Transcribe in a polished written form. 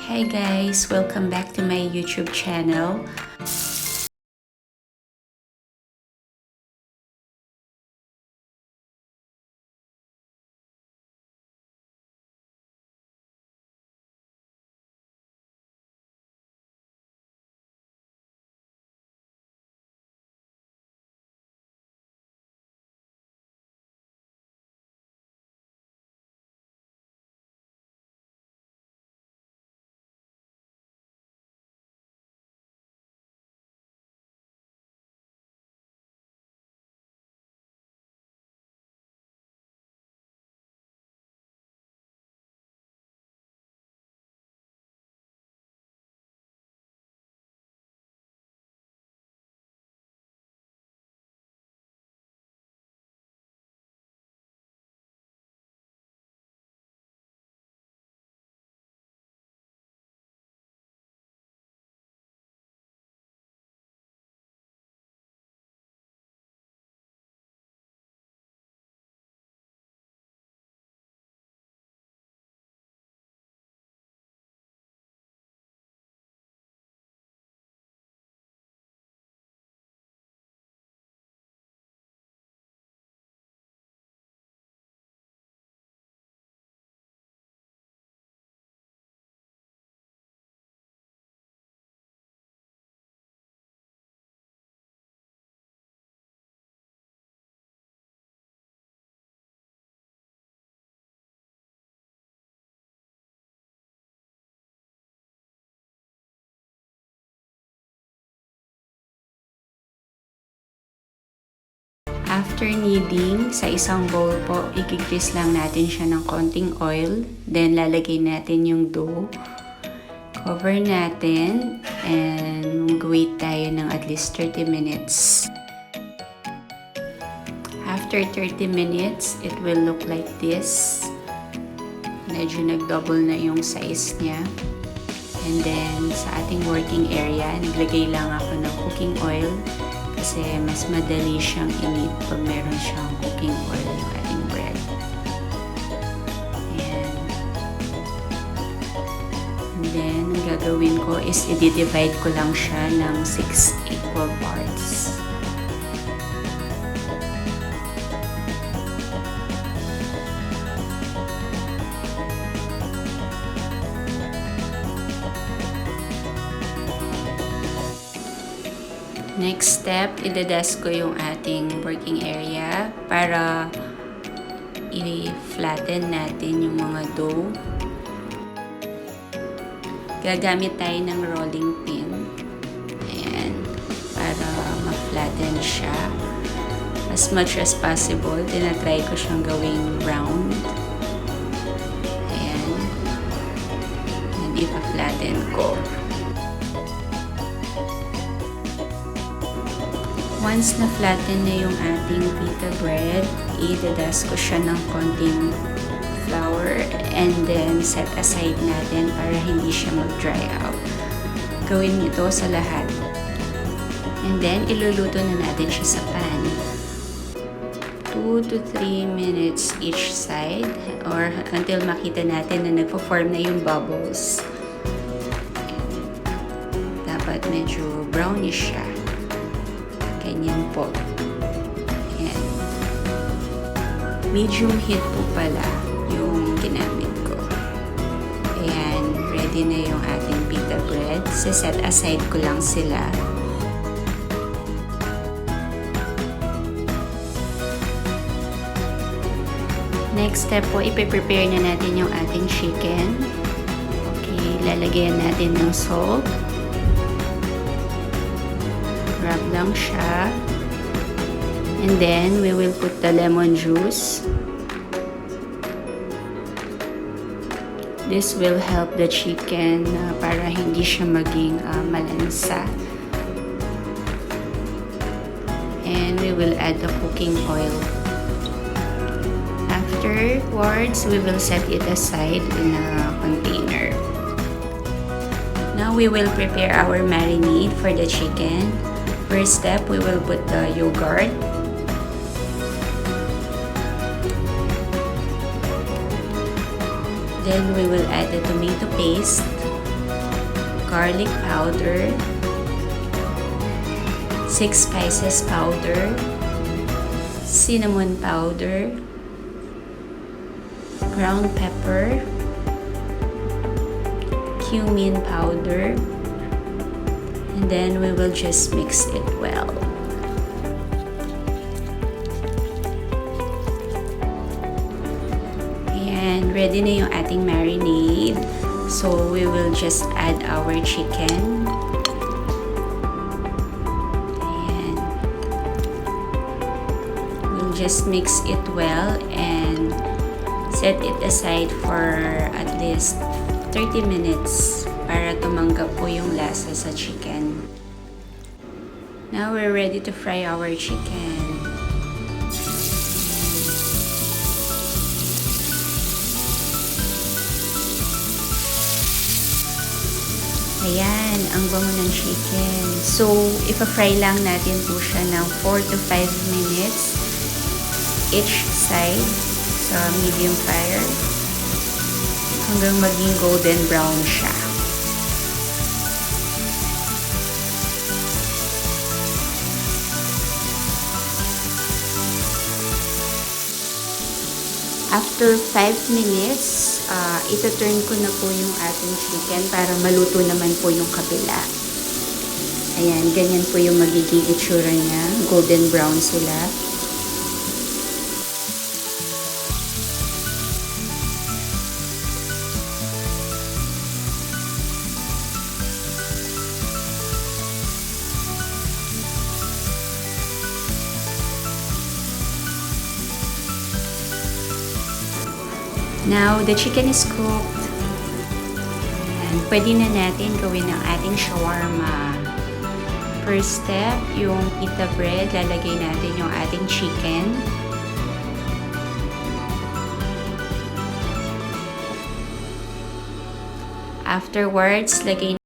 Hi guys! Welcome back to my YouTube channel. After kneading, sa isang bowl po, ikikris lang natin siya ng konting oil. Then, lalagay natin yung dough. Cover natin. And, mag-wait tayo ng at least 30 minutes. After 30 minutes, it will look like this. Medyo nag-double na yung size niya. And then, sa ating working area, naglagay lang ako ng cooking oil. Kasi mas madali siyang init pag meron siyang cooking oil yung ating bread. Ayan. And then, ang gagawin ko is i-divide ko lang siya ng 6 equal parts. Next step, idadust ko yung ating working area para i-flatten natin yung mga dough. Gagamit tayo ng rolling pin. Ayan, para ma-flatten siya. As much as possible, tinatry ko siyang gawing round. Ayan. And ipa-flatten ko. Once na-flatten na yung ating pita bread, i-dust ko siya ng konting flour and then set aside natin para hindi siya mag-dry out. Gawin ito sa lahat. And then, iluluto na natin siya sa pan. 2 to 3 minutes each side or until makita natin na nagpo-form na yung bubbles. Dapat medyo brownish siya. Ganyan po. Ayan. Medium heat po pala yung ginamit ko. Ayan. Ready na yung ating pita bread. Set aside ko lang sila. Next step po, ipe-prepare na natin yung ating chicken. Okay. Lalagyan natin ng salt. Rub lang siya. And then, we will put the lemon juice. This will help the chicken para hindi siya maging malansa. And we will add the cooking oil. Afterwards, we will set it aside in a container. Now, we will prepare our marinade for the chicken. First step, we will put the yogurt. Then we will add the tomato paste. garlic powder, 6 spices powder, cinnamon powder, ground pepper, cumin powder, and then we will just mix it well. And ready na yung ating marinade. So we will just add our chicken. And we'll just mix it well and set it aside for at least 30 minutes para tumanggap po yung lasa sa chicken. Now we're ready to fry our chicken. Ayan, ang bango ng chicken. So, ipa-fry lang natin po siya ng 4 to 5 minutes each side sa medium fire hanggang maging golden brown siya. After 5 minutes, ito-turn ko na po yung ating chicken para maluto naman po yung kabila. Ayan, ganyan po yung magiging itsura niya. Golden brown sila. Now, the chicken is cooked. And pwede na natin gawin ang ating shawarma. First step, yung pita bread, lalagay natin yung ating chicken. Afterwards, lagay